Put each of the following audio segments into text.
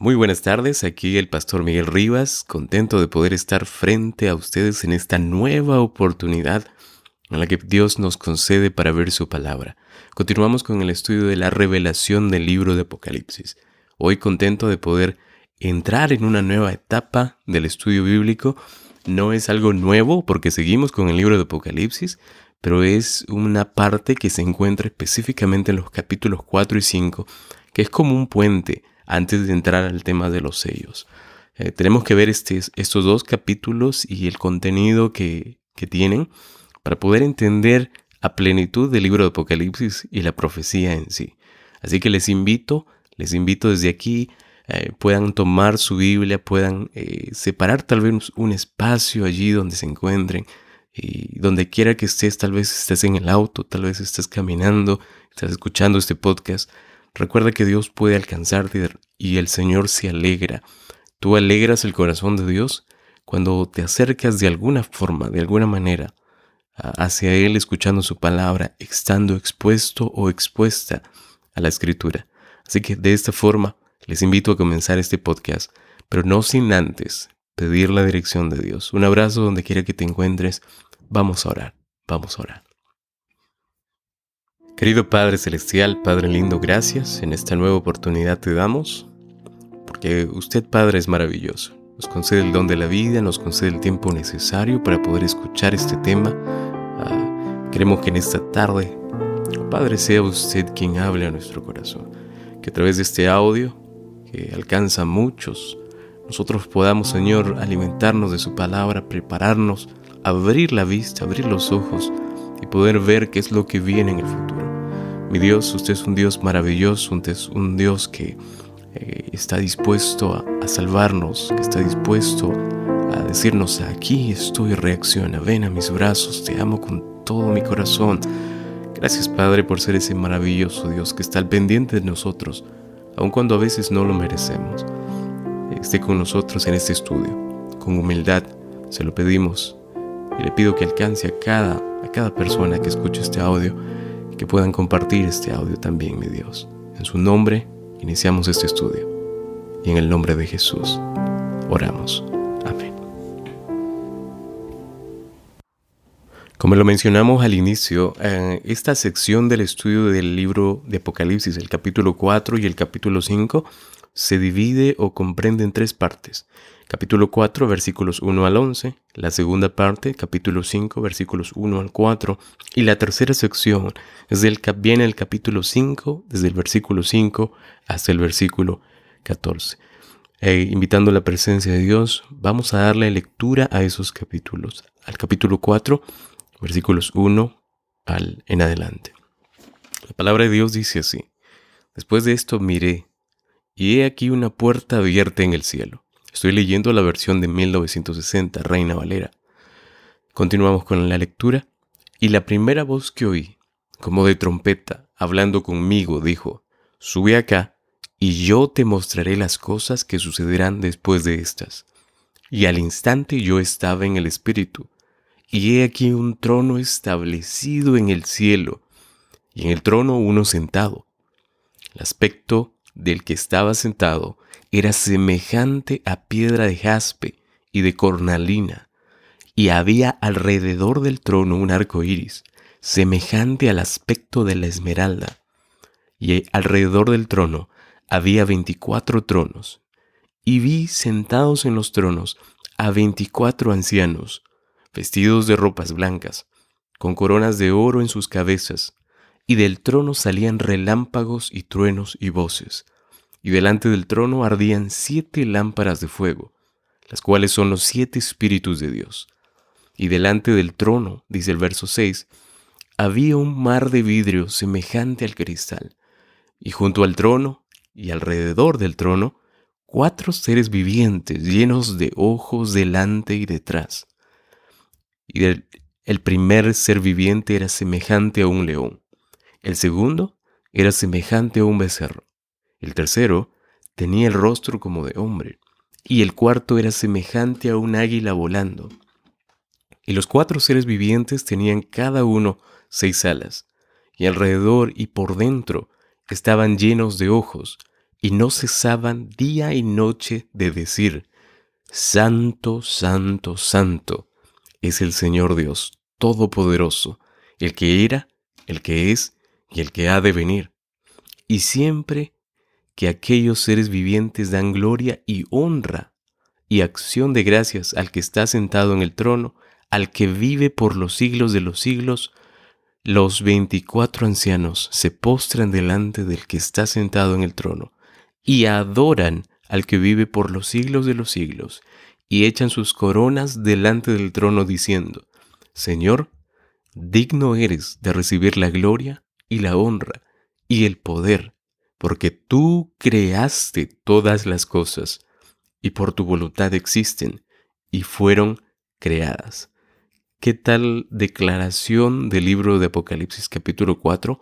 Muy buenas tardes, aquí el pastor Miguel Rivas, contento de poder estar frente a ustedes en esta nueva oportunidad en la que Dios nos concede para ver su palabra. Continuamos con el estudio de la revelación del libro de Apocalipsis. Hoy contento de poder entrar en una nueva etapa del estudio bíblico. No es algo nuevo porque seguimos con el libro de Apocalipsis, pero es una parte que se encuentra específicamente en los capítulos 4 y 5, que es como un puente antes de entrar al tema de los sellos. Tenemos que ver estos dos capítulos y el contenido que tienen para poder entender a plenitud del libro de Apocalipsis y la profecía en sí. Así que les invito desde aquí, puedan tomar su Biblia, puedan separar tal vez un espacio allí donde se encuentren, y donde quiera que estés, tal vez estés en el auto, tal vez estés caminando, estás escuchando este podcast. Recuerda que Dios puede alcanzarte y el Señor se alegra. Tú alegras el corazón de Dios cuando te acercas de alguna forma, de alguna manera, hacia Él, escuchando su palabra, estando expuesto o expuesta a la Escritura. Así que de esta forma les invito a comenzar este podcast, pero no sin antes pedir la dirección de Dios. Un abrazo donde quiera que te encuentres. Vamos a orar, vamos a orar. Querido Padre Celestial, Padre lindo, gracias. En esta nueva oportunidad te damos, porque usted, Padre, es maravilloso. Nos concede el don de la vida, nos concede el tiempo necesario para poder escuchar este tema. Queremos que en esta tarde, Padre, sea usted quien hable a nuestro corazón. Que a través de este audio, que alcanza a muchos, nosotros podamos, Señor, alimentarnos de su palabra, prepararnos, abrir la vista, abrir los ojos y poder ver qué es lo que viene en el futuro. Mi Dios, usted es un Dios maravilloso, usted es un Dios que está dispuesto a salvarnos, que está dispuesto a decirnos: aquí estoy, reacciona, ven a mis brazos, te amo con todo mi corazón. Gracias, Padre, por ser ese maravilloso Dios que está al pendiente de nosotros, aun cuando a veces no lo merecemos. Esté con nosotros en este estudio. Con humildad se lo pedimos y le pido que alcance a cada persona que escuche este audio, que puedan compartir este audio también, mi Dios. En su nombre iniciamos este estudio y en el nombre de Jesús oramos. Amén. Como lo mencionamos al inicio, esta sección del estudio del libro de Apocalipsis, el capítulo 4 y el capítulo 5, se divide o comprende en tres partes. Capítulo 4, versículos 1 al 11, la segunda parte, capítulo 5, versículos 1 al 4, y la tercera sección viene el capítulo 5, desde el versículo 5 hasta el versículo 14. Invitando la presencia de Dios, vamos a darle lectura a esos capítulos. Al capítulo 4, versículos 1 en adelante. La palabra de Dios dice así: Después de esto miré, y he aquí una puerta abierta en el cielo. Estoy leyendo la versión de 1960, Reina Valera. Continuamos con la lectura. Y la primera voz que oí, como de trompeta, hablando conmigo, dijo: Sube acá, y yo te mostraré las cosas que sucederán después de estas. Y al instante yo estaba en el Espíritu, y he aquí un trono establecido en el cielo, y en el trono uno sentado. El aspecto del que estaba sentado era semejante a piedra de jaspe y de cornalina, y había alrededor del trono un arco iris, semejante al aspecto de la esmeralda. Y alrededor del trono había 24 tronos, y vi sentados en los tronos a 24 ancianos, vestidos de ropas blancas, con coronas de oro en sus cabezas, y del trono salían relámpagos y truenos y voces. Y delante del trono ardían 7 lámparas de fuego, las cuales son los 7 espíritus de Dios. Y delante del trono, dice el verso 6, había un mar de vidrio semejante al cristal. Y junto al trono, y alrededor del trono, 4 seres vivientes llenos de ojos delante y detrás. Y el primer ser viviente era semejante a un león. El segundo era semejante a un becerro. El tercero tenía el rostro como de hombre, y el cuarto era semejante a un águila volando. Y los 4 seres vivientes tenían cada uno 6 alas, y alrededor y por dentro estaban llenos de ojos, y no cesaban día y noche de decir: Santo, santo, santo es el Señor Dios Todopoderoso, el que era, el que es y el que ha de venir. Y siempre que aquellos seres vivientes dan gloria y honra y acción de gracias al que está sentado en el trono, al que vive por los siglos de los siglos, los 24 ancianos se postran delante del que está sentado en el trono y adoran al que vive por los siglos de los siglos, y echan sus coronas delante del trono diciendo: Señor, digno eres de recibir la gloria y la honra y el poder, porque tú creaste todas las cosas, y por tu voluntad existen y fueron creadas. ¿Qué tal declaración del libro de Apocalipsis capítulo 4?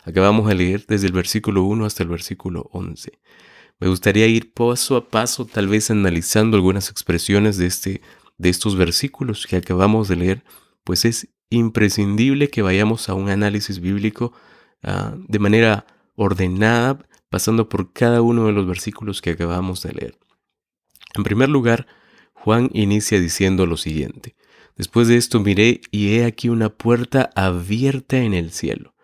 Acabamos de leer desde el versículo 1 hasta el versículo 11. Me gustaría ir paso a paso, tal vez analizando algunas expresiones de estos versículos que acabamos de leer, pues es imprescindible que vayamos a un análisis bíblico de manera ordenada, pasando por cada uno de los versículos que acabamos de leer. En primer lugar, Juan inicia diciendo lo siguiente: Después de esto miré y he aquí una puerta abierta en el cielo.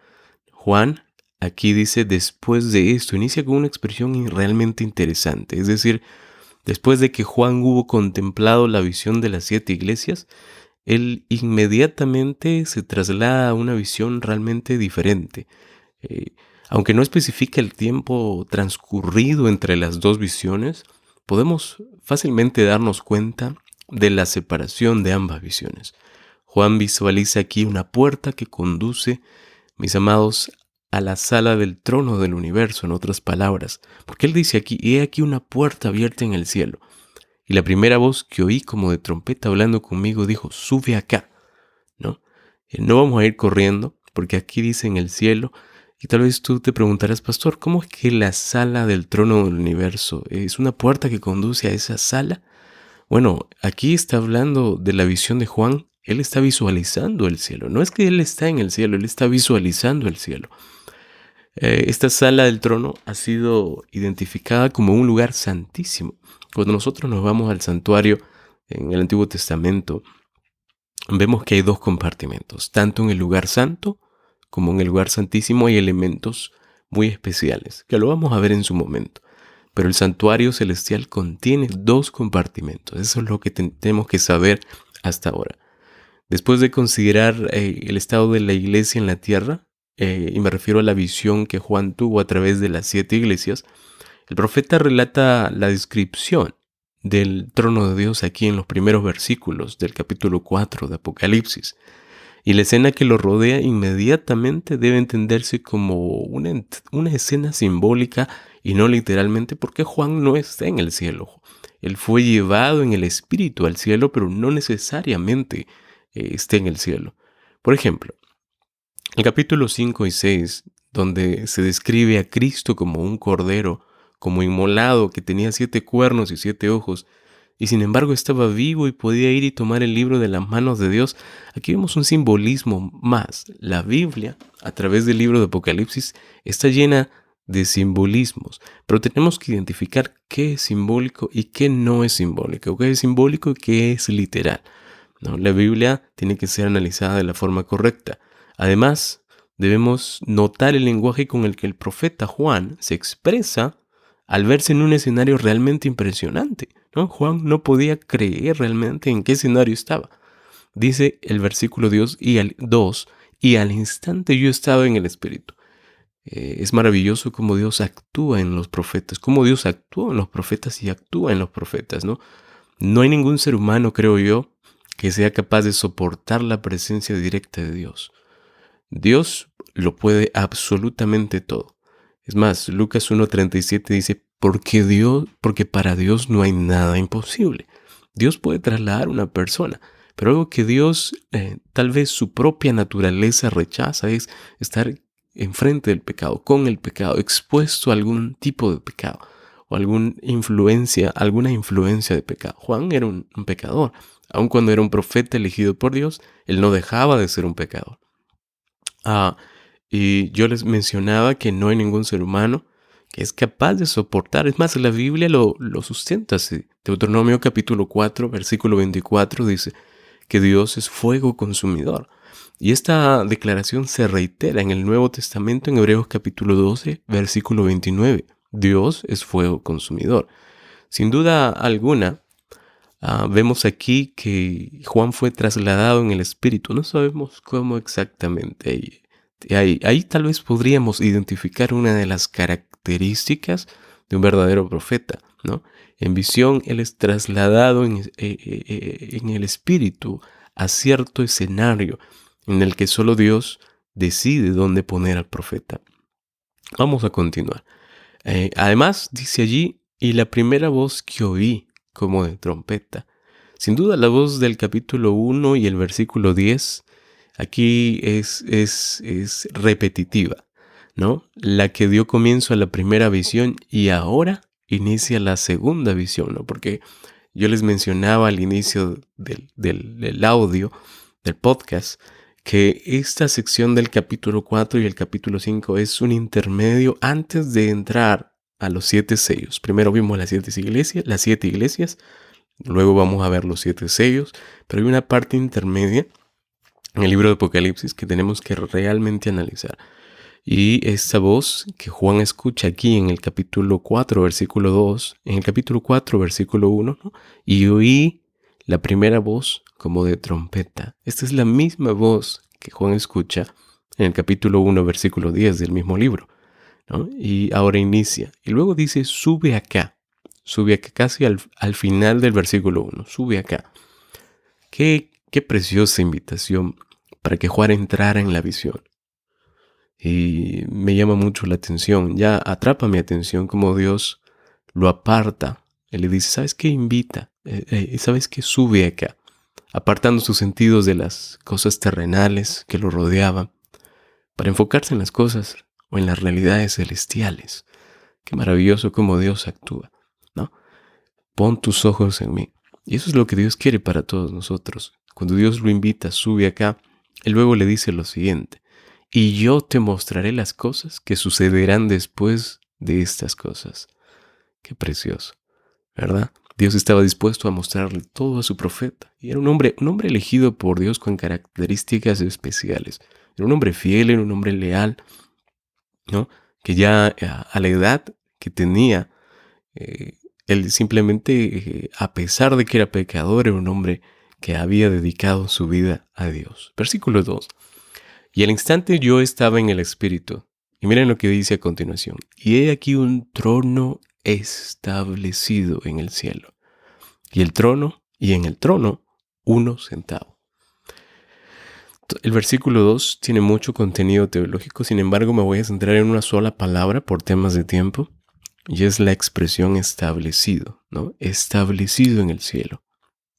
Juan aquí dice después de esto, inicia con una expresión realmente interesante. Es decir, después de que Juan hubo contemplado la visión de las 7 iglesias, él inmediatamente se traslada a una visión realmente diferente. Eh, Aunque no especifica el tiempo transcurrido entre las dos visiones, podemos fácilmente darnos cuenta de la separación de ambas visiones. Juan visualiza aquí una puerta que conduce, mis amados, a la sala del trono del universo, en otras palabras, porque él dice aquí: he aquí una puerta abierta en el cielo. Y la primera voz que oí como de trompeta hablando conmigo dijo: sube acá, ¿no? No vamos a ir corriendo, porque aquí dice en el cielo. Y tal vez tú te preguntarás: pastor, ¿cómo es que la sala del trono del universo es una puerta que conduce a esa sala? Bueno, aquí está hablando de la visión de Juan. Él está visualizando el cielo. No es que él está en el cielo, él está visualizando el cielo. Esta sala del trono ha sido identificada como un lugar santísimo. Cuando nosotros nos vamos al santuario en el Antiguo Testamento, vemos que hay 2 compartimentos. Tanto en el lugar santo como en el lugar santísimo hay elementos muy especiales, que lo vamos a ver en su momento. Pero el santuario celestial contiene 2 compartimentos. Eso es lo que tenemos que saber hasta ahora. Después de considerar el estado de la iglesia en la tierra, y me refiero a la visión que Juan tuvo a través de las 7 iglesias, el profeta relata la descripción del trono de Dios aquí en los primeros versículos del capítulo 4 de Apocalipsis. Y la escena que lo rodea inmediatamente debe entenderse como una escena simbólica y no literalmente, porque Juan no está en el cielo. Él fue llevado en el espíritu al cielo, pero no necesariamente está en el cielo. Por ejemplo, el capítulo 5 y 6, donde se describe a Cristo como un cordero, como inmolado, que tenía 7 cuernos y 7 ojos, y sin embargo estaba vivo y podía ir y tomar el libro de las manos de Dios. Aquí vemos un simbolismo más. La Biblia, a través del libro de Apocalipsis, está llena de simbolismos, pero tenemos que identificar qué es simbólico y qué no es simbólico, qué es simbólico y qué es literal, ¿no? La Biblia tiene que ser analizada de la forma correcta. Además, debemos notar el lenguaje con el que el profeta Juan se expresa al verse en un escenario realmente impresionante, ¿no? Juan no podía creer realmente en qué escenario estaba. Dice el versículo 2: y al instante yo estaba en el Espíritu. Es maravilloso cómo Dios actúa en los profetas, cómo Dios actúa en los profetas y actúa en los profetas, ¿no? No hay ningún ser humano, creo yo, que sea capaz de soportar la presencia directa de Dios. Dios lo puede absolutamente todo. Es más, Lucas 1:37 dice: porque para Dios no hay nada imposible. Dios puede trasladar a una persona, pero algo que Dios, tal vez su propia naturaleza rechaza, es estar enfrente del pecado, con el pecado, expuesto a algún tipo de pecado o alguna influencia de pecado. Juan era un pecador. Aun cuando era un profeta elegido por Dios, él no dejaba de ser un pecador. Y yo les mencionaba que no hay ningún ser humano que es capaz de soportar. Es más, la Biblia lo sustenta así. Deuteronomio capítulo 4, versículo 24 dice que Dios es fuego consumidor. Y esta declaración se reitera en el Nuevo Testamento en Hebreos capítulo 12, versículo 29. Dios es fuego consumidor. Sin duda alguna, vemos aquí que Juan fue trasladado en el Espíritu. No sabemos cómo exactamente. Ahí tal vez podríamos identificar una de las características de un verdadero profeta, ¿no? En visión, él es trasladado en el Espíritu a cierto escenario en el que solo Dios decide dónde poner al profeta. Vamos a continuar. Además, dice allí, y la primera voz que oí como de trompeta. Sin duda, la voz del capítulo 1 y el versículo 10 aquí es repetitiva, ¿no? La que dio comienzo a la primera visión y ahora inicia la segunda visión, ¿no? Porque yo les mencionaba al inicio del audio, del podcast, que esta sección del capítulo 4 y el capítulo 5 es un intermedio antes de entrar a los 7 sellos. Primero vimos las 7 iglesias, luego vamos a ver los 7 sellos, pero hay una parte intermedia en el libro de Apocalipsis que tenemos que realmente analizar. Y esta voz que Juan escucha aquí en el capítulo 4, versículo 2, en el capítulo 4, versículo 1, ¿no? Y oí la primera voz como de trompeta. Esta es la misma voz que Juan escucha en el capítulo 1, versículo 10 del mismo libro, ¿no? Y ahora inicia. Y luego dice, sube acá casi al final del versículo 1, sube acá. Qué preciosa invitación para que Juan entrara en la visión. Y me llama mucho la atención, ya atrapa mi atención como Dios lo aparta. Él le dice, ¿sabes qué? Invita, ¿sabes qué? Sube acá, apartando sus sentidos de las cosas terrenales que lo rodeaban, para enfocarse en las cosas o en las realidades celestiales. Qué maravilloso cómo Dios actúa, ¿no? Pon tus ojos en mí. Y eso es lo que Dios quiere para todos nosotros. Cuando Dios lo invita, sube acá, Él luego le dice lo siguiente, y yo te mostraré las cosas que sucederán después de estas cosas. Qué precioso, ¿verdad? Dios estaba dispuesto a mostrarle todo a su profeta. Y era un hombre elegido por Dios con características especiales. Era un hombre fiel, era un hombre leal, ¿no? Que ya a la edad que tenía, él simplemente, a pesar de que era pecador, era un hombre que había dedicado su vida a Dios. Versículo 2. Y al instante yo estaba en el Espíritu. Y miren lo que dice a continuación. Y he aquí un trono establecido en el cielo. Y en el trono, uno sentado. El versículo 2 tiene mucho contenido teológico, sin embargo me voy a centrar en una sola palabra por temas de tiempo, y es la expresión establecido, ¿no? Establecido en el cielo.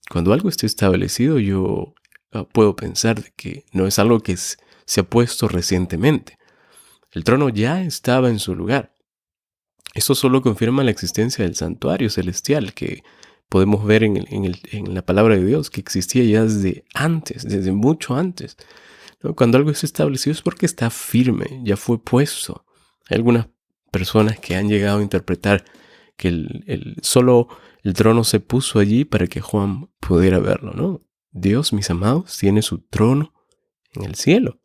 Cuando algo esté establecido, yo puedo pensar de que no es algo que se ha puesto recientemente. El trono ya estaba en su lugar. Esto solo confirma la existencia del santuario celestial que podemos ver en la palabra de Dios, que existía ya desde antes, desde mucho antes, ¿no? Cuando algo es establecido es porque está firme, ya fue puesto. Hay algunas personas que han llegado a interpretar que solo el trono se puso allí para que Juan pudiera verlo, ¿no? Dios, mis amados, tiene su trono en el cielo,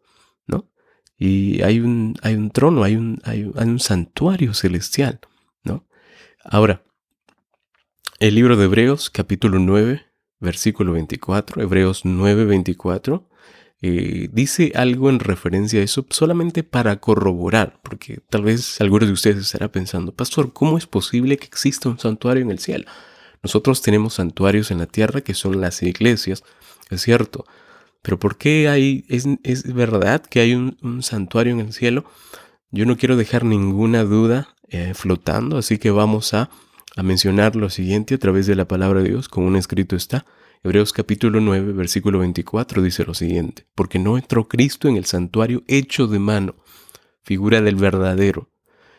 ¿no? Y hay un trono, hay un santuario celestial, ¿no? Ahora, el libro de Hebreos, capítulo 9, versículo 24, Hebreos 9, 24, dice algo en referencia a eso solamente para corroborar, porque tal vez algunos de ustedes estarán pensando, pastor, ¿cómo es posible que exista un santuario en el cielo? Nosotros tenemos santuarios en la tierra que son las iglesias, es cierto, pero ¿por qué es verdad que hay un santuario en el cielo? Yo no quiero dejar ninguna duda flotando, así que vamos a mencionar lo siguiente a través de la palabra de Dios, como un escrito está. Hebreos capítulo 9, versículo 24 dice lo siguiente, porque no entró Cristo en el santuario hecho de mano, figura del verdadero,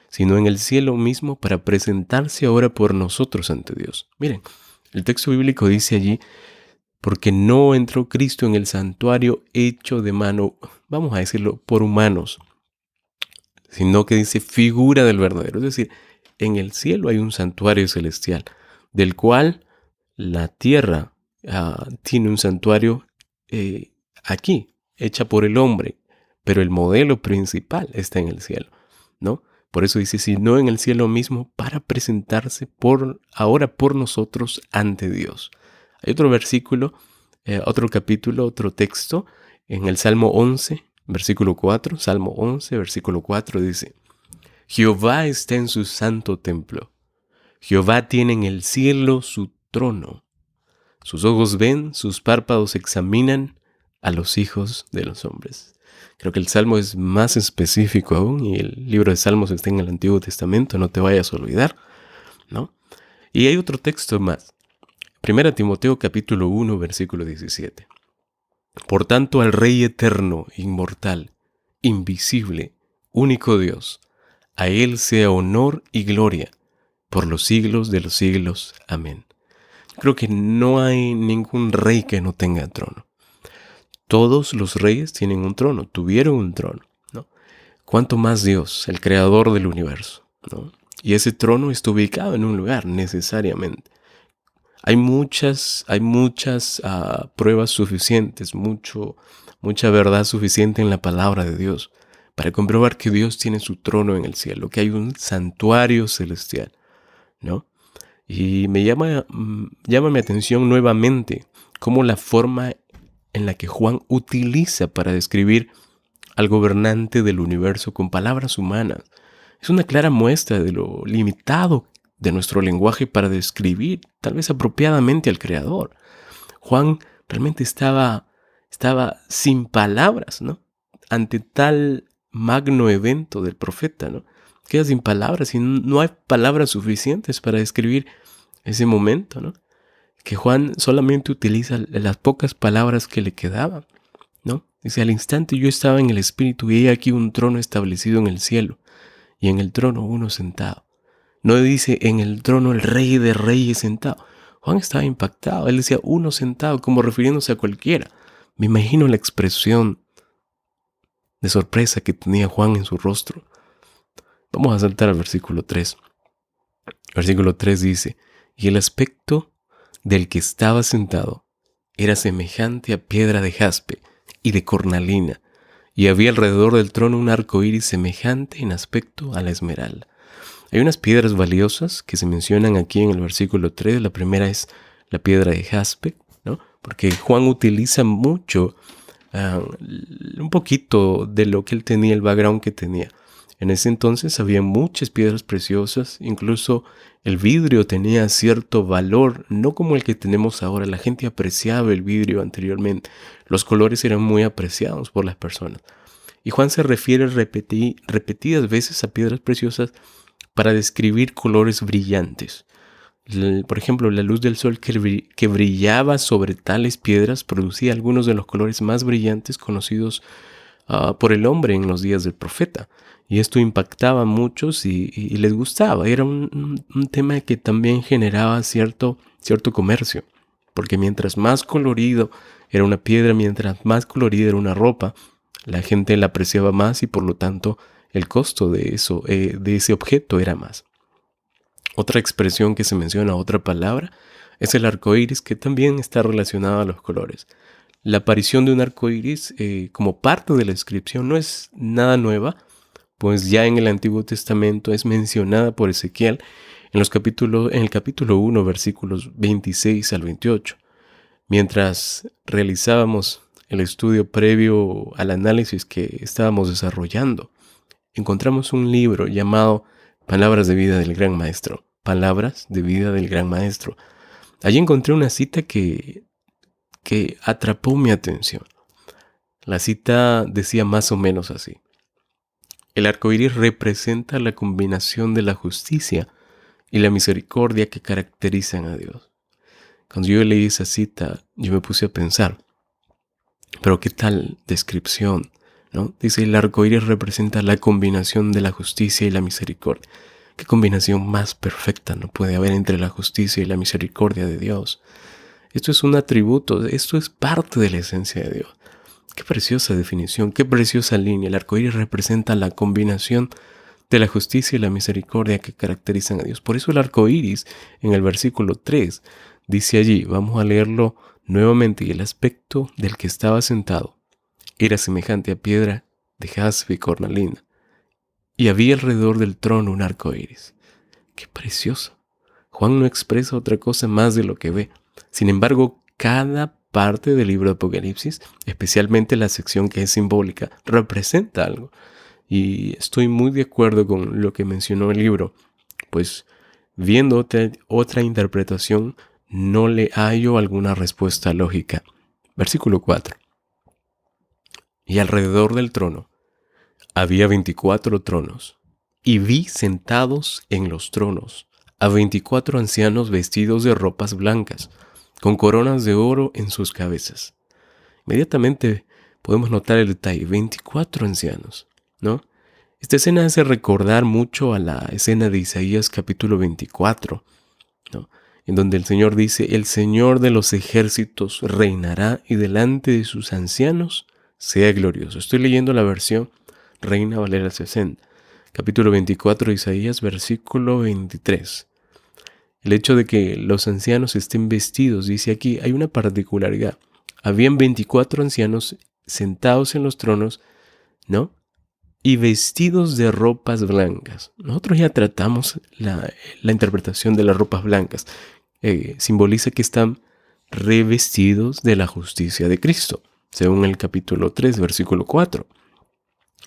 sino en el cielo mismo para presentarse ahora por nosotros ante Dios. Miren, el texto bíblico dice allí, porque no entró Cristo en el santuario hecho de mano, vamos a decirlo, por humanos, sino que dice figura del verdadero. Es decir, en el cielo hay un santuario celestial, del cual la tierra tiene un santuario aquí, hecha por el hombre, pero el modelo principal está en el cielo, ¿no? Por eso dice, sino en el cielo mismo, para presentarse ahora por nosotros ante Dios. Hay otro versículo, otro capítulo, otro texto, en el Salmo 11, versículo 4, Salmo 11, versículo 4 dice, Jehová está en su santo templo. Jehová tiene en el cielo su trono. Sus ojos ven, sus párpados examinan a los hijos de los hombres. Creo que el Salmo es más específico aún y el libro de Salmos está en el Antiguo Testamento, no te vayas a olvidar, ¿no? Y hay otro texto más. 1 Timoteo capítulo 1, versículo 17. Por tanto, al Rey eterno, inmortal, invisible, único Dios, a Él sea honor y gloria por los siglos de los siglos. Amén. Creo que no hay ningún rey que no tenga trono. Todos los reyes tienen un trono, tuvieron un trono, ¿no? Cuanto más Dios, el creador del universo, ¿no? Y ese trono está ubicado en un lugar, necesariamente. Hay muchas pruebas suficientes, mucha verdad suficiente en la palabra de Dios para comprobar que Dios tiene su trono en el cielo, que hay un santuario celestial, ¿no? Y me llama mi atención nuevamente cómo la forma en la que Juan utiliza para describir al gobernante del universo con palabras humanas es una clara muestra de lo limitado de nuestro lenguaje para describir, tal vez apropiadamente, al Creador. Juan realmente estaba sin palabras, ¿no? Ante tal magno evento del profeta, ¿no? Queda sin palabras y no hay palabras suficientes para describir ese momento, ¿no? Que Juan solamente utiliza las pocas palabras que le quedaban, ¿no? Dice, al instante yo estaba en el Espíritu y he aquí un trono establecido en el cielo y en el trono uno sentado. No dice en el trono el Rey de Reyes sentado. Juan estaba impactado. Él decía uno sentado, como refiriéndose a cualquiera. Me imagino la expresión de sorpresa que tenía Juan en su rostro. Vamos a saltar al versículo 3. Versículo 3 dice, y el aspecto del que estaba sentado era semejante a piedra de jaspe y de cornalina, y había alrededor del trono un arco iris semejante en aspecto a la esmeralda. Hay unas piedras valiosas que se mencionan aquí en el versículo 3. La primera es la piedra de jaspe, ¿no? Porque Juan utiliza mucho, un poquito de lo que él tenía, el background que tenía. En ese entonces había muchas piedras preciosas, incluso el vidrio tenía cierto valor, no como el que tenemos ahora. La gente apreciaba el vidrio anteriormente. Los colores eran muy apreciados por las personas. Y Juan se refiere repetidas veces a piedras preciosas para describir colores brillantes. Por ejemplo, la luz del sol que brillaba sobre tales piedras producía algunos de los colores más brillantes conocidos por el hombre en los días del profeta. Y esto impactaba a muchos y les gustaba. Era un tema que también generaba cierto comercio. Porque mientras más colorido era una piedra, mientras más colorida era una ropa, la gente la apreciaba más y por lo tanto el costo de ese objeto era más. Otra expresión que se menciona, otra palabra, es el arco iris, que también está relacionado a los colores. La aparición de un arco iris como parte de la descripción no es nada nueva, pues ya en el Antiguo Testamento es mencionada por Ezequiel en el capítulo 1, versículos 26 al 28. Mientras realizábamos el estudio previo al análisis que estábamos desarrollando, encontramos un libro llamado Palabras de vida del Gran Maestro. Palabras de vida del Gran Maestro. Allí encontré una cita que atrapó mi atención. La cita decía más o menos así. El arco iris representa la combinación de la justicia y la misericordia que caracterizan a Dios. Cuando yo leí esa cita, yo me puse a pensar, pero ¿qué tal descripción? ¿No? Dice, el arco iris representa la combinación de la justicia y la misericordia. ¿Qué combinación más perfecta no puede haber entre la justicia y la misericordia de Dios? Esto es un atributo, esto es parte de la esencia de Dios. Qué preciosa definición, qué preciosa línea. El arco iris representa la combinación de la justicia y la misericordia que caracterizan a Dios. Por eso el arco iris, en el versículo 3, dice allí, vamos a leerlo nuevamente, y el aspecto del que estaba sentado era semejante a piedra de jaspe y cornalina, y había alrededor del trono un arco iris. ¡Qué precioso! Juan no expresa otra cosa más de lo que ve. Sin embargo, cada parte del libro de Apocalipsis, especialmente la sección que es simbólica, representa algo. Y estoy muy de acuerdo con lo que mencionó el libro, pues viendo otra interpretación, no le hallo alguna respuesta lógica. Versículo 4. Y alrededor del trono había 24 tronos, y vi sentados en los tronos a 24 ancianos vestidos de ropas blancas, con coronas de oro en sus cabezas. Inmediatamente podemos notar el detalle, 24 ancianos, ¿no? Esta escena hace recordar mucho a la escena de Isaías capítulo 24, ¿no? En donde el Señor dice, el Señor de los ejércitos reinará y delante de sus ancianos sea glorioso. Estoy leyendo la versión Reina Valera 60, capítulo 24 de Isaías, versículo 23. El hecho de que los ancianos estén vestidos, dice aquí, hay una particularidad. Habían 24 ancianos sentados en los tronos, ¿no? Y vestidos de ropas blancas. Nosotros ya tratamos la interpretación de las ropas blancas. Simboliza que están revestidos de la justicia de Cristo, según el capítulo 3, versículo 4.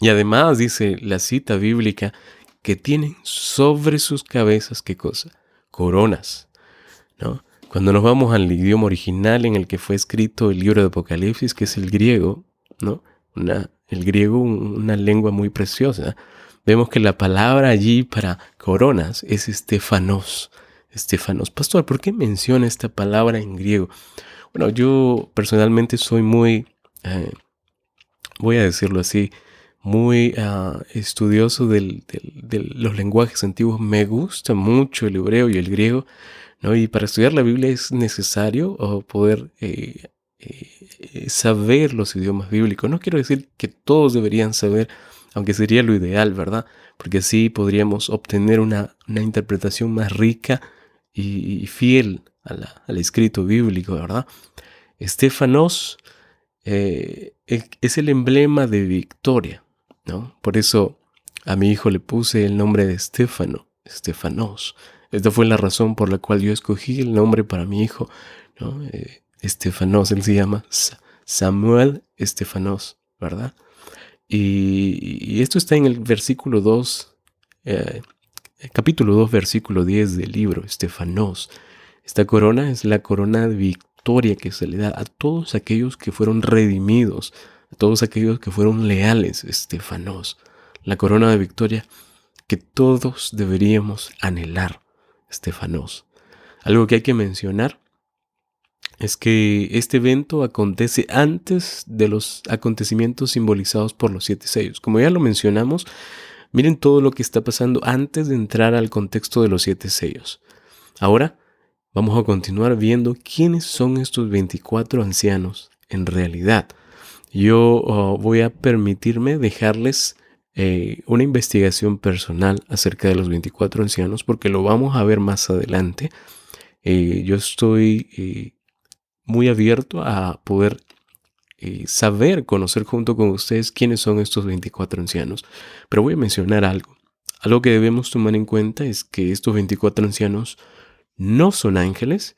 Y además dice la cita bíblica que tienen sobre sus cabezas, ¿qué cosa? Coronas, ¿no? Cuando nos vamos al idioma original en el que fue escrito el libro de Apocalipsis, que es el griego, ¿no? El griego, una lengua muy preciosa, vemos que la palabra allí para coronas es estefanos. Estefanos. Pastor, ¿por qué menciona esta palabra en griego? Bueno, yo personalmente soy muy, voy a decirlo así, muy estudioso de los lenguajes antiguos. Me gusta mucho el hebreo y el griego, ¿no? Y para estudiar la Biblia es necesario poder saber los idiomas bíblicos. No quiero decir que todos deberían saber, aunque sería lo ideal, ¿verdad? Porque así podríamos obtener una interpretación más rica y fiel al escrito bíblico, ¿verdad? Estefanos es el emblema de victoria, ¿no? Por eso a mi hijo le puse el nombre de Estéfano, Estefanos. Esta fue la razón por la cual yo escogí el nombre para mi hijo, ¿no? Estefanos, él se llama Samuel Estefanos, ¿verdad? Y esto está en el versículo 2, capítulo 2, versículo 10 del libro, Estefanos. Esta corona es la corona de victoria que se le da a todos aquellos que fueron redimidos, a todos aquellos que fueron leales, Estefanos. La corona de victoria que todos deberíamos anhelar, Estefanos. Algo que hay que mencionar es que este evento acontece antes de los acontecimientos simbolizados por los 7 sellos. Como ya lo mencionamos, miren todo lo que está pasando antes de entrar al contexto de los 7 sellos. Ahora vamos a continuar viendo quiénes son estos 24 ancianos en realidad. Yo voy a permitirme dejarles una investigación personal acerca de los 24 ancianos porque lo vamos a ver más adelante. Yo estoy muy abierto a poder saber, conocer junto con ustedes quiénes son estos 24 ancianos. Pero voy a mencionar algo. Algo que debemos tomar en cuenta es que estos 24 ancianos no son ángeles,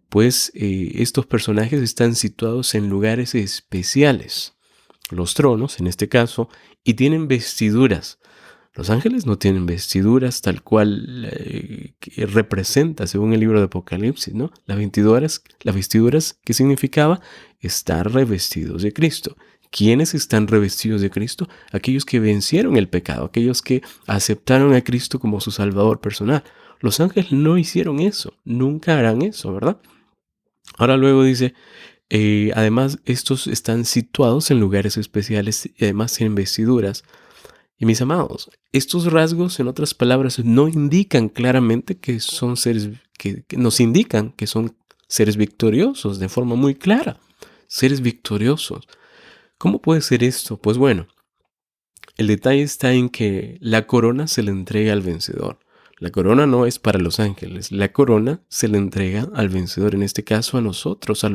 pues estos personajes están situados en lugares especiales, los tronos en este caso, y tienen vestiduras. Los ángeles no tienen vestiduras tal cual que representa según el libro de Apocalipsis, ¿no? Las vestiduras, ¿qué significaba? Estar revestidos de Cristo. ¿Quiénes están revestidos de Cristo? Aquellos que vencieron el pecado, aquellos que aceptaron a Cristo como su Salvador personal. Los ángeles no hicieron eso, nunca harán eso, ¿verdad? Ahora luego dice, además estos están situados en lugares especiales y además tienen vestiduras. Y mis amados, estos rasgos, en otras palabras, no indican claramente que son seres, que nos indican que son seres victoriosos de forma muy clara. Seres victoriosos. ¿Cómo puede ser esto? Pues bueno, el detalle está en que la corona se le entrega al vencedor. La corona no es para los ángeles, la corona se le entrega al vencedor, en este caso a nosotros, a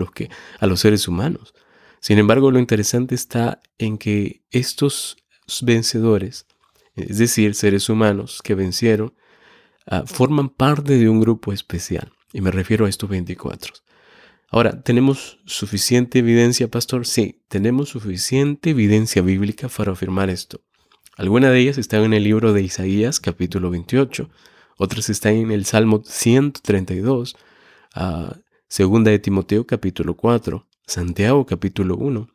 los seres humanos. Sin embargo, lo interesante está en que estos vencedores, es decir, seres humanos que vencieron, forman parte de un grupo especial. Y me refiero a estos 24. Ahora, ¿tenemos suficiente evidencia, pastor? Sí, tenemos suficiente evidencia bíblica para afirmar esto. Algunas de ellas están en el libro de Isaías, capítulo 28. Otras están en el Salmo 132, Segunda de Timoteo, capítulo 4, Santiago, capítulo 1,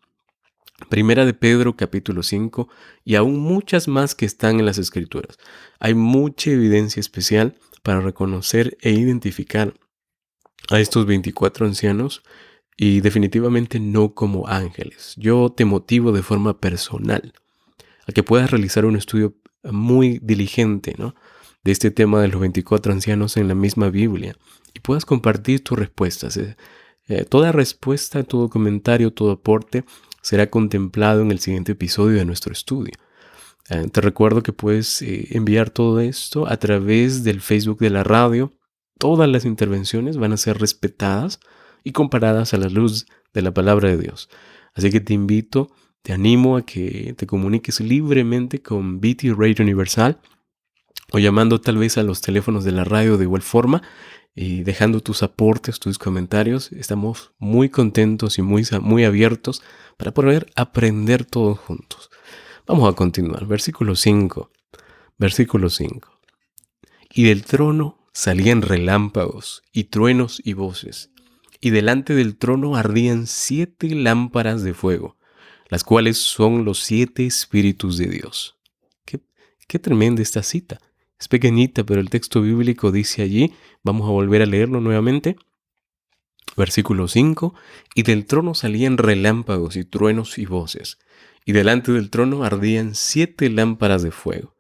Primera de Pedro, capítulo 5, y aún muchas más que están en las Escrituras. Hay mucha evidencia especial para reconocer e identificar a estos 24 ancianos y definitivamente no como ángeles. Yo te motivo de forma personal a que puedas realizar un estudio muy diligente, ¿no?, de este tema de los 24 ancianos en la misma Biblia y puedas compartir tus respuestas. Toda respuesta, todo comentario, todo aporte será contemplado en el siguiente episodio de nuestro estudio. Te recuerdo que puedes enviar todo esto a través del Facebook de la radio. Todas las intervenciones van a ser respetadas y comparadas a la luz de la palabra de Dios. Así que te animo a que te comuniques libremente con BT Radio Universal o llamando tal vez a los teléfonos de la radio de igual forma y dejando tus aportes, tus comentarios. Estamos muy contentos y muy abiertos para poder aprender todos juntos. Vamos a continuar. Versículo 5. Versículo 5. Y del trono salían relámpagos y truenos y voces, y delante del trono ardían 7 lámparas de fuego, las cuales son los 7 espíritus de Dios. Qué tremenda esta cita. Es pequeñita, pero el texto bíblico dice allí, vamos a volver a leerlo nuevamente. Versículo 5, y del trono salían relámpagos y truenos y voces, y delante del trono ardían 7 lámparas de fuego,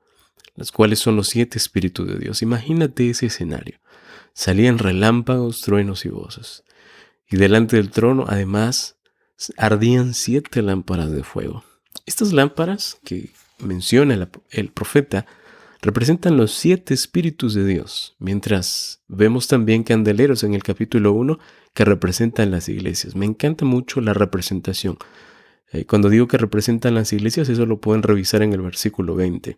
las cuales son los 7 espíritus de Dios. Imagínate ese escenario. Salían relámpagos, truenos y voces. Y delante del trono, además, ardían 7 lámparas de fuego. Estas lámparas que menciona el profeta representan los 7 espíritus de Dios, mientras vemos también candeleros en el capítulo 1 que representan las iglesias. Me encanta mucho la representación. Cuando digo que representan las iglesias, eso lo pueden revisar en el versículo 20.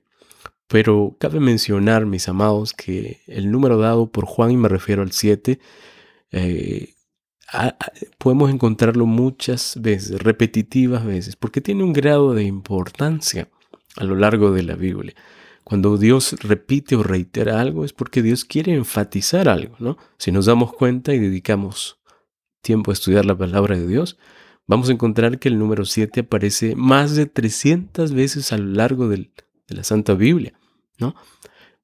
Pero cabe mencionar, mis amados, que el número dado por Juan, y me refiero al 7, podemos encontrarlo muchas veces, repetitivas veces, porque tiene un grado de importancia a lo largo de la Biblia. Cuando Dios repite o reitera algo es porque Dios quiere enfatizar algo, ¿no? Si nos damos cuenta y dedicamos tiempo a estudiar la palabra de Dios, vamos a encontrar que el número 7 aparece más de 300 veces a lo largo de la Santa Biblia, ¿no?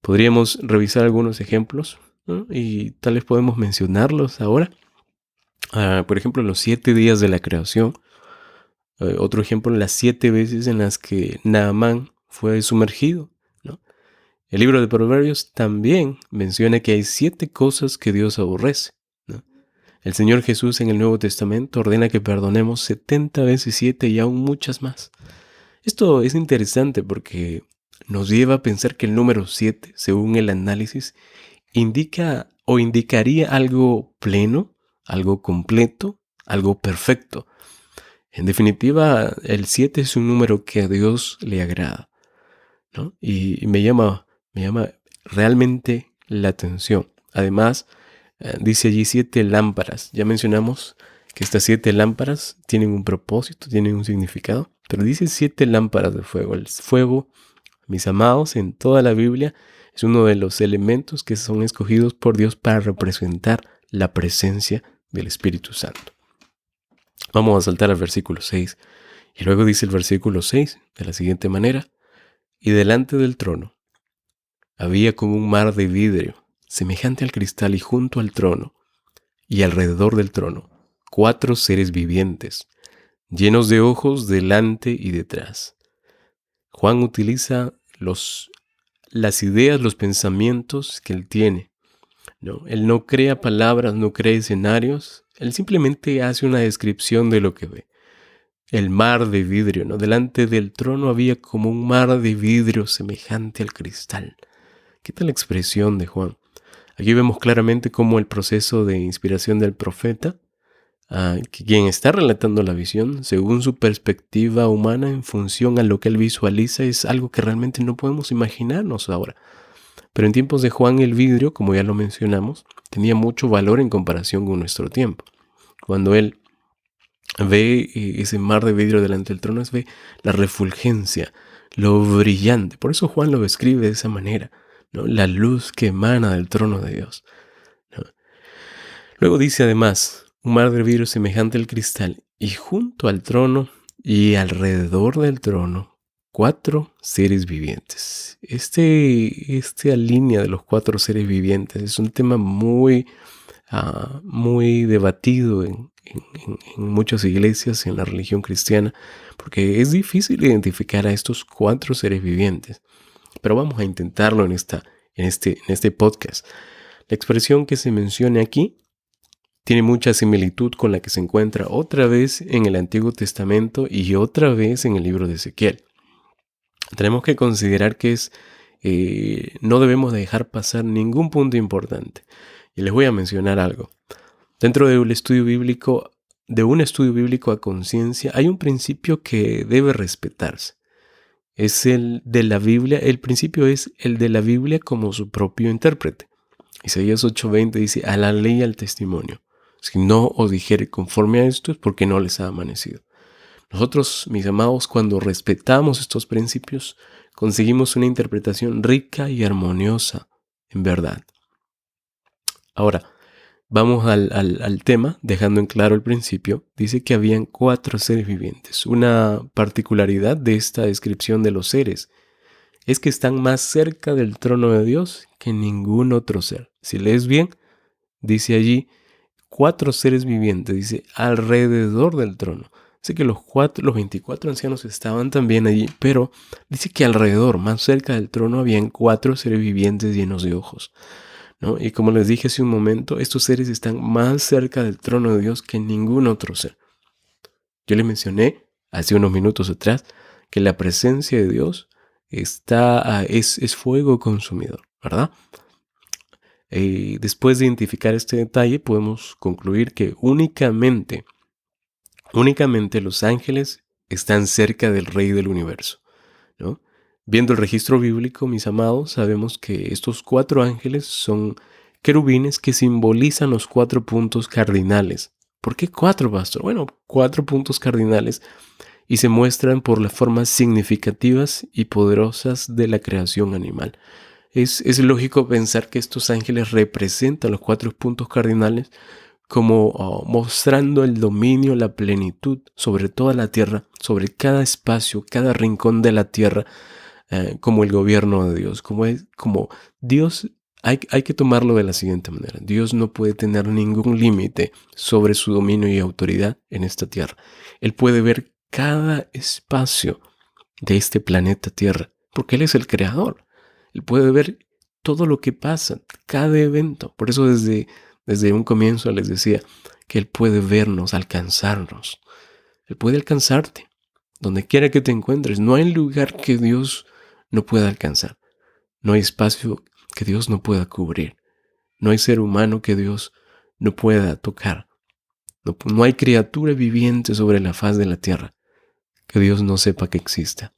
Podríamos revisar algunos ejemplos, ¿no?, y tal vez podemos mencionarlos ahora. Por ejemplo, los 7 días de la creación. Otro ejemplo, las 7 veces en las que Naamán fue sumergido, ¿no? El libro de Proverbios también menciona que hay 7 cosas que Dios aborrece, ¿no? El Señor Jesús en el Nuevo Testamento ordena que perdonemos 70 veces 7 y aún muchas más. Esto es interesante porque nos lleva a pensar que el número 7, según el análisis, indica o indicaría algo pleno, algo completo, algo perfecto. En definitiva, el 7 es un número que a Dios le agrada, ¿no? Y me llama realmente la atención. Además, dice allí 7 lámparas. Ya mencionamos que estas 7 lámparas tienen un propósito, tienen un significado, pero dice 7 lámparas de fuego. El fuego, mis amados, en toda la Biblia es uno de los elementos que son escogidos por Dios para representar la presencia del Espíritu Santo. Vamos a saltar al versículo 6. Y luego dice el versículo 6 de la siguiente manera: y delante del trono había como un mar de vidrio, semejante al cristal, y junto al trono y alrededor del trono 4 seres vivientes, llenos de ojos delante y detrás. Juan utiliza las ideas, los pensamientos que él tiene, ¿no? Él no crea palabras, no crea escenarios, él simplemente hace una descripción de lo que ve. el mar de vidrio, ¿no? Delante del trono había como un mar de vidrio semejante al cristal. ¿Qué tal la expresión de Juan? Aquí vemos claramente cómo el proceso de inspiración del profeta, que quien está relatando la visión, según su perspectiva humana en función a lo que él visualiza, es algo que realmente no podemos imaginarnos ahora. Pero en tiempos de Juan el vidrio, como ya lo mencionamos, tenía mucho valor en comparación con nuestro tiempo. Cuando él ve ese mar de vidrio delante del trono, ve la refulgencia, lo brillante. Por eso Juan lo describe de esa manera, ¿no? La luz que emana del trono de Dios, ¿no? Luego dice además, un mar de vidrio semejante al cristal, y junto al trono y alrededor del trono, 4 seres vivientes. Esta línea de los 4 seres vivientes es un tema muy debatido en muchas iglesias, en la religión cristiana, porque es difícil identificar a estos 4 seres vivientes. Pero vamos a intentarlo en este podcast. La expresión que se menciona aquí tiene mucha similitud con la que se encuentra otra vez en el Antiguo Testamento y otra vez en el libro de Ezequiel. Tenemos que considerar que no debemos dejar pasar ningún punto importante. Y les voy a mencionar algo. Dentro de un estudio bíblico a conciencia, hay un principio que debe respetarse. Es el de la Biblia. El principio es el de la Biblia como su propio intérprete. Isaías 8:20 dice, a la ley y al testimonio. Si no os dijere conforme a esto es porque no les ha amanecido. Nosotros, mis amados, cuando respetamos estos principios, conseguimos una interpretación rica y armoniosa, en verdad. Ahora, vamos al tema, dejando en claro el principio. Dice que habían 4 seres vivientes. Una particularidad de esta descripción de los seres es que están más cerca del trono de Dios que ningún otro ser. Si lees bien, dice allí 4 seres vivientes, dice alrededor del trono. Dice que los 24 ancianos estaban también allí, pero dice que alrededor, más cerca del trono, habían 4 seres vivientes llenos de ojos, ¿no? Y como les dije hace un momento, estos seres están más cerca del trono de Dios que ningún otro ser. Yo les mencioné hace unos minutos atrás que la presencia de Dios es fuego consumidor, ¿verdad? Después de identificar este detalle, podemos concluir que únicamente los ángeles están cerca del Rey del universo, ¿no? Viendo el registro bíblico, mis amados, sabemos que estos 4 ángeles son querubines que simbolizan los 4 puntos cardinales. ¿Por qué 4, pastor? Bueno, 4 puntos cardinales y se muestran por las formas significativas y poderosas de la creación animal. Es lógico pensar que estos ángeles representan los 4 puntos cardinales como mostrando el dominio, la plenitud sobre toda la tierra, sobre cada espacio, cada rincón de la tierra, como el gobierno de Dios. Como Dios, hay que tomarlo de la siguiente manera. Dios no puede tener ningún límite sobre su dominio y autoridad en esta tierra. Él puede ver cada espacio de este planeta Tierra, porque Él es el creador. Él puede ver todo lo que pasa, cada evento. Por eso desde un comienzo les decía que Él puede vernos, alcanzarnos. Él puede alcanzarte, donde quiera que te encuentres. No hay lugar que Dios no pueda alcanzar. No hay espacio que Dios no pueda cubrir. No hay ser humano que Dios no pueda tocar. No hay criatura viviente sobre la faz de la tierra que Dios no sepa que exista.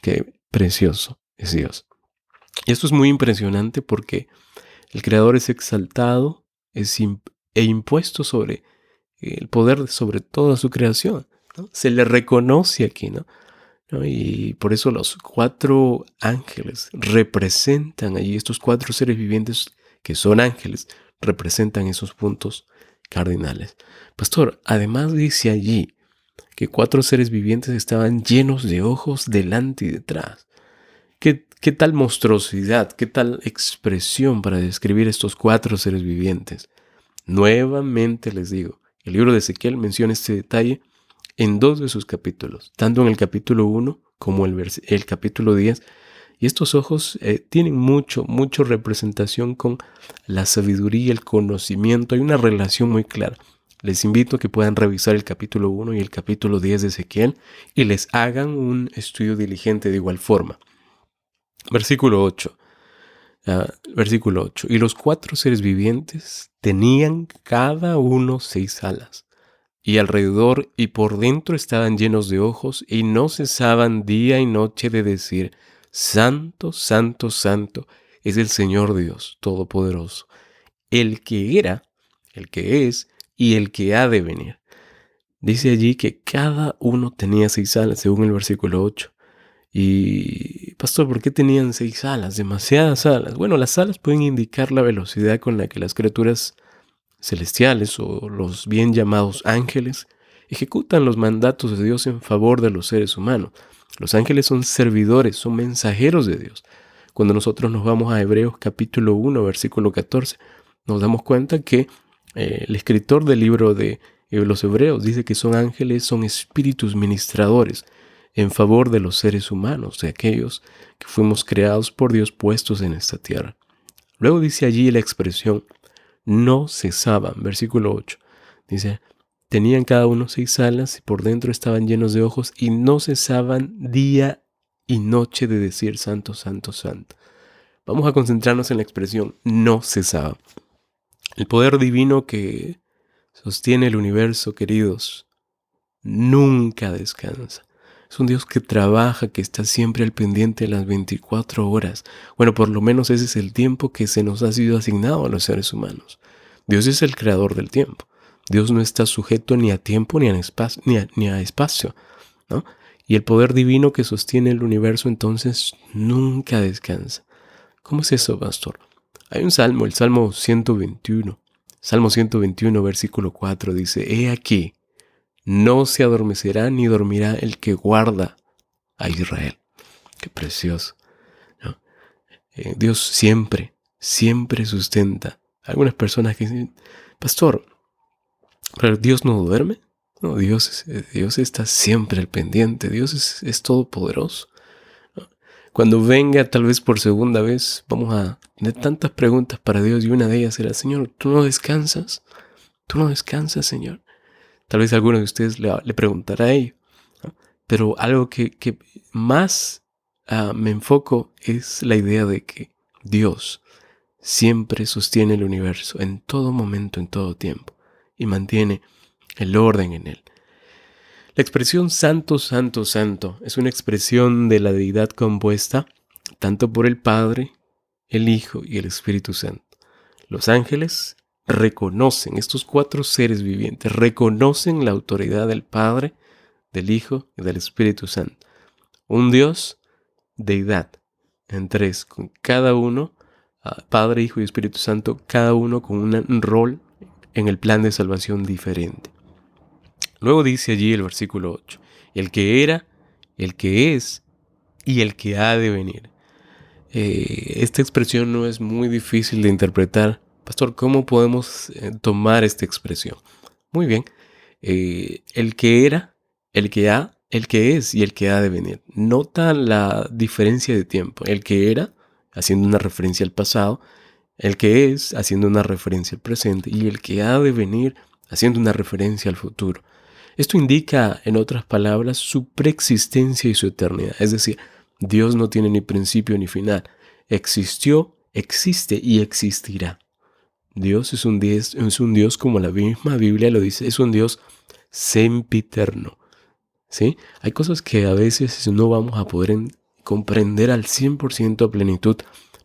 Qué precioso es Dios. Y esto es muy impresionante porque el Creador es exaltado e impuesto sobre el poder sobre toda su creación, ¿no? Se le reconoce aquí, ¿no? Y por eso los 4 ángeles representan allí, estos 4 seres vivientes que son ángeles, representan esos puntos cardinales. Pastor, además dice allí que 4 seres vivientes estaban llenos de ojos delante y detrás. ¿Qué tal monstruosidad, qué tal expresión para describir estos 4 seres vivientes? Nuevamente les digo, el libro de Ezequiel menciona este detalle en 2 de sus capítulos, tanto en el capítulo 1 como el capítulo 10. Y estos ojos tienen mucho representación con la sabiduría, el conocimiento. Hay una relación muy clara. Les invito a que puedan revisar el capítulo 1 y el capítulo 10 de Ezequiel y les hagan un estudio diligente de igual forma. Versículo 8. Y los 4 seres vivientes tenían cada uno 6 alas, y alrededor y por dentro estaban llenos de ojos, y no cesaban día y noche de decir: Santo, santo, santo es el Señor Dios Todopoderoso, el que era, el que es y el que ha de venir. Dice allí que cada uno tenía 6 alas, según el versículo 8. Y, pastor, ¿por qué tenían 6 alas? Demasiadas alas. Bueno, las alas pueden indicar la velocidad con la que las criaturas celestiales o los bien llamados ángeles ejecutan los mandatos de Dios en favor de los seres humanos. Los ángeles son servidores, son mensajeros de Dios. Cuando nosotros nos vamos a Hebreos capítulo 1, versículo 14, nos damos cuenta que el escritor del libro de los Hebreos dice que son ángeles, son espíritus ministradores en favor de los seres humanos, de aquellos que fuimos creados por Dios, puestos en esta tierra. Luego dice allí la expresión: no cesaban, versículo 8. Dice: tenían cada uno 6 alas y por dentro estaban llenos de ojos, y no cesaban día y noche de decir: santo, santo, santo. Vamos a concentrarnos en la expresión no cesaban. El poder divino que sostiene el universo, queridos, nunca descansa. Es un Dios que trabaja, que está siempre al pendiente de las 24 horas. Bueno, por lo menos ese es el tiempo que se nos ha sido asignado a los seres humanos. Dios es el creador del tiempo. Dios no está sujeto ni a tiempo ni a espacio, ¿no? Y el poder divino que sostiene el universo entonces nunca descansa. ¿Cómo es eso, pastor? Hay un salmo, el Salmo 121. Salmo 121, versículo 4 dice: He aquí, no se adormecerá ni dormirá el que guarda a Israel. Qué precioso, ¿no? Dios siempre, siempre sustenta. Algunas personas que dicen: pastor, ¿pero Dios no duerme? No, Dios está siempre al pendiente. Dios es todopoderoso. Cuando venga, tal vez por segunda vez, vamos a tener tantas preguntas para Dios, y una de ellas será: Señor, ¿tú no descansas? ¿Tú no descansas, Señor? Tal vez alguno de ustedes le preguntará a ello, ¿no? Pero algo que más me enfoco es la idea de que Dios siempre sostiene el universo en todo momento, en todo tiempo, y mantiene el orden en él. La expresión santo, santo, santo es una expresión de la deidad compuesta tanto por el Padre, el Hijo y el Espíritu Santo. Los ángeles reconocen, estos 4 seres vivientes reconocen la autoridad del Padre, del Hijo y del Espíritu Santo. Un Dios, deidad, en 3, con cada uno, Padre, Hijo y Espíritu Santo, cada uno con un rol en el plan de salvación diferente. Luego dice allí el versículo 8, el que era, el que es y el que ha de venir. Esta expresión no es muy difícil de interpretar. Pastor, ¿cómo podemos tomar esta expresión? Muy bien, el que era, el que es y el que ha de venir. Nota la diferencia de tiempo. El que era, haciendo una referencia al pasado, el que es, haciendo una referencia al presente, y el que ha de venir, haciendo una referencia al futuro. Esto indica, en otras palabras, su preexistencia y su eternidad. Es decir, Dios no tiene ni principio ni final. Existió, existe y existirá. Dios es un Dios, como la misma Biblia lo dice, es un Dios sempiterno. ¿Sí? Hay cosas que a veces no vamos a poder comprender al 100% a plenitud,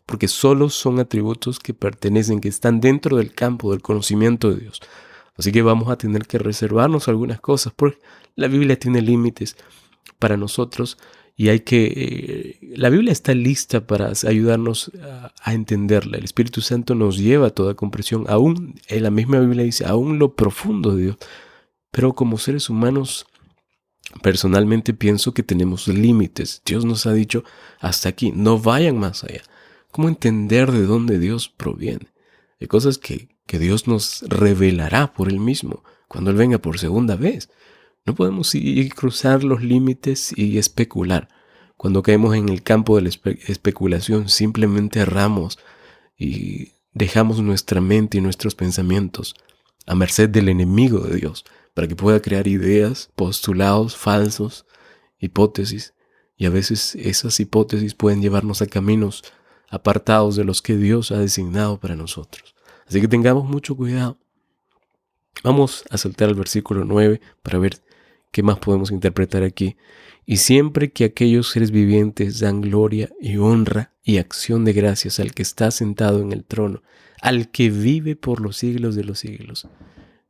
porque solo son atributos que pertenecen, que están dentro del campo del conocimiento de Dios. Así que vamos a tener que reservarnos algunas cosas, porque la Biblia tiene límites para nosotros y la Biblia está lista para ayudarnos a entenderla. El Espíritu Santo nos lleva a toda comprensión, aún en la misma Biblia dice, aún lo profundo de Dios. Pero como seres humanos, personalmente pienso que tenemos límites. Dios nos ha dicho: hasta aquí, no vayan más allá. ¿Cómo entender de dónde Dios proviene? Hay cosas que Dios nos revelará por Él mismo cuando Él venga por segunda vez. No podemos ir cruzar los límites y especular. Cuando caemos en el campo de la especulación, simplemente erramos y dejamos nuestra mente y nuestros pensamientos a merced del enemigo de Dios, para que pueda crear ideas, postulados falsos, hipótesis, y a veces esas hipótesis pueden llevarnos a caminos apartados de los que Dios ha designado para nosotros. Así que tengamos mucho cuidado. Vamos a saltar al versículo 9 para ver qué más podemos interpretar aquí. Y siempre que aquellos seres vivientes dan gloria y honra y acción de gracias al que está sentado en el trono, al que vive por los siglos de los siglos.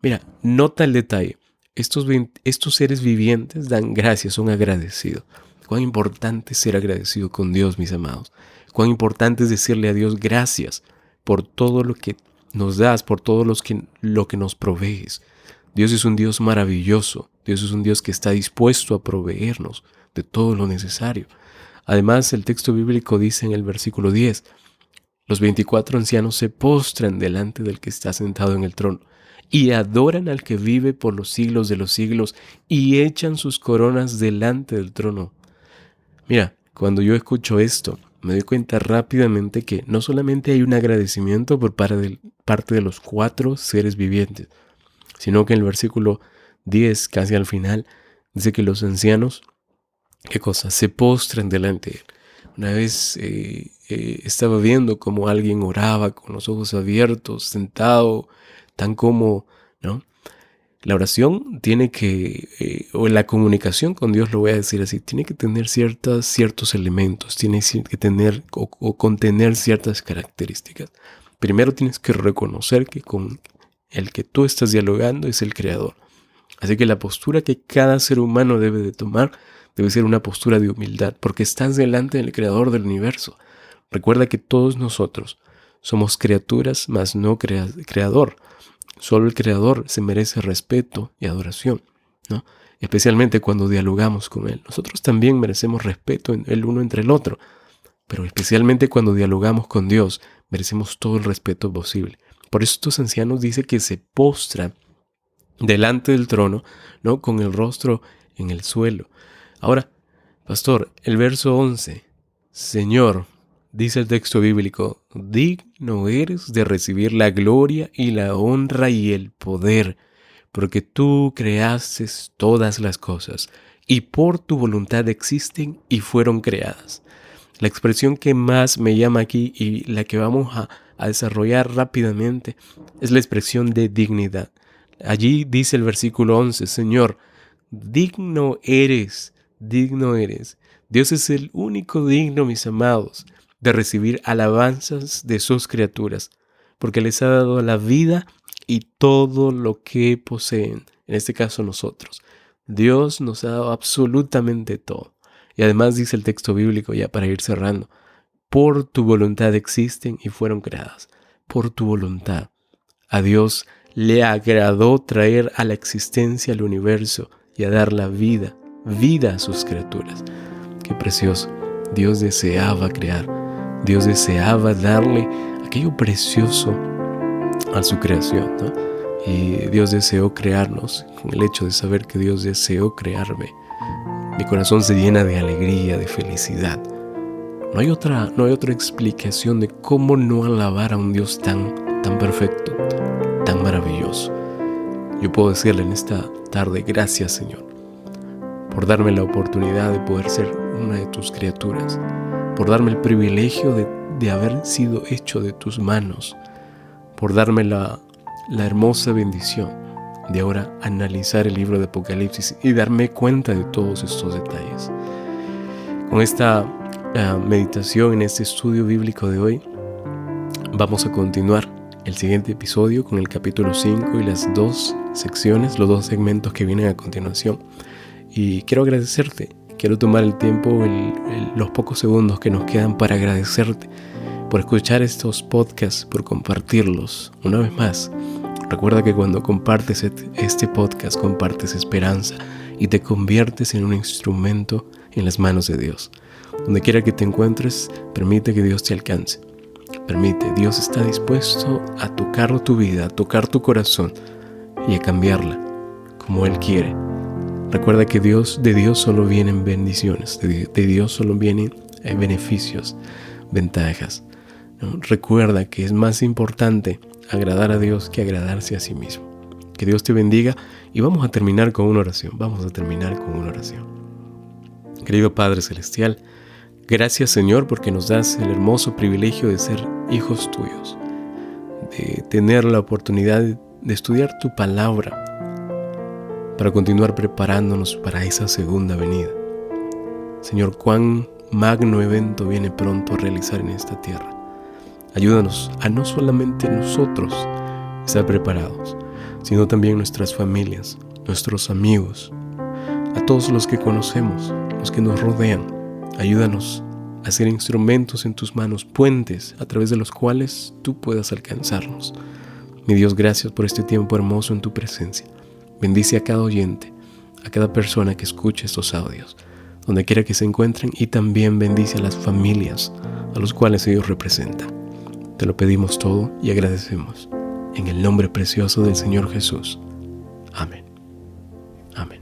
Mira, nota el detalle. Estos seres vivientes dan gracias, son agradecidos. Cuán importante es ser agradecido con Dios, mis amados. Cuán importante es decirle a Dios gracias por todo lo que nos das, por todo lo que nos provees. Dios es un Dios maravilloso. Dios es un Dios que está dispuesto a proveernos de todo lo necesario. Además, el texto bíblico dice en el versículo 10, los 24 ancianos se postran delante del que está sentado en el trono y adoran al que vive por los siglos de los siglos y echan sus coronas delante del trono. Mira, cuando yo escucho esto, me doy cuenta rápidamente que no solamente hay un agradecimiento por parte de los 4 seres vivientes, sino que en el versículo 10, casi al final, dice que los ancianos, ¿qué cosa? Se postran delante de él. Una vez estaba viendo cómo alguien oraba con los ojos abiertos, sentado, tan cómodo, ¿no? La oración tiene que, o la comunicación con Dios, lo voy a decir así, tiene que tener ciertos elementos, tiene que tener o contener ciertas características. Primero tienes que reconocer que con el que tú estás dialogando es el Creador. Así que la postura que cada ser humano debe de tomar debe ser una postura de humildad, porque estás delante del Creador del universo. Recuerda que todos nosotros somos criaturas, mas no creador. Solo el Creador se merece respeto y adoración, ¿no? Especialmente cuando dialogamos con Él. Nosotros también merecemos respeto el uno entre el otro, pero especialmente cuando dialogamos con Dios, merecemos todo el respeto posible. Por eso estos ancianos dicen que se postran delante del trono, ¿no? Con el rostro en el suelo. Ahora, pastor, el verso 11, Señor, dice el texto bíblico, digno eres de recibir la gloria y la honra y el poder, porque tú creaste todas las cosas y por tu voluntad existen y fueron creadas. La expresión que más me llama aquí y la que vamos a desarrollar rápidamente es la expresión de dignidad. Allí dice el versículo 11, Señor, digno eres. Dios es el único digno, mis amados, de recibir alabanzas de sus criaturas, porque les ha dado la vida y todo lo que poseen, en este caso nosotros. Dios nos ha dado absolutamente todo. Y además dice el texto bíblico, ya para ir cerrando, por tu voluntad existen y fueron creadas. Por tu voluntad. A Dios le agradó traer a la existencia al universo y a dar la vida a sus criaturas. Qué precioso. Dios deseaba crear. Dios deseaba darle aquello precioso a su creación, ¿no? Y Dios deseó crearnos. Con el hecho de saber que Dios deseó crearme, mi corazón se llena de alegría, de felicidad. No hay otra explicación de cómo no alabar a un Dios tan perfecto, tan maravilloso. Yo puedo decirle en esta tarde, gracias, Señor, por darme la oportunidad de poder ser una de tus criaturas, por darme el privilegio de haber sido hecho de tus manos, por darme la hermosa bendición de ahora analizar el libro de Apocalipsis y darme cuenta de todos estos detalles. Con esta meditación en este estudio bíblico de hoy, vamos a continuar el siguiente episodio con el capítulo 5 y las 2 secciones, los 2 segmentos que vienen a continuación. Y quiero agradecerte, quiero tomar el tiempo, los pocos segundos que nos quedan para agradecerte por escuchar estos podcasts, por compartirlos. Una vez más, recuerda que cuando compartes este podcast, compartes esperanza y te conviertes en un instrumento en las manos de Dios. Donde quiera que te encuentres, permite que Dios te alcance. Permite, Dios está dispuesto a tocar tu vida, a tocar tu corazón y a cambiarla como Él quiere. Recuerda que de Dios solo vienen bendiciones, de Dios solo vienen beneficios, ventajas, ¿no? Recuerda que es más importante agradar a Dios que agradarse a sí mismo. Que Dios te bendiga y vamos a terminar con una oración. Querido Padre Celestial, gracias Señor porque nos das el hermoso privilegio de ser hijos tuyos, de tener la oportunidad de estudiar tu palabra para continuar preparándonos para esa segunda venida. Señor, cuán magno evento viene pronto a realizar en esta tierra. Ayúdanos a no solamente nosotros estar preparados, sino también nuestras familias, nuestros amigos, a todos los que conocemos, los que nos rodean. Ayúdanos a ser instrumentos en tus manos, puentes a través de los cuales tú puedas alcanzarnos. Mi Dios, gracias por este tiempo hermoso en tu presencia. Bendice a cada oyente, a cada persona que escuche estos audios, donde quiera que se encuentren, y también bendice a las familias a los cuales ellos representan. Te lo pedimos todo y agradecemos. En el nombre precioso del Señor Jesús. Amén. Amén.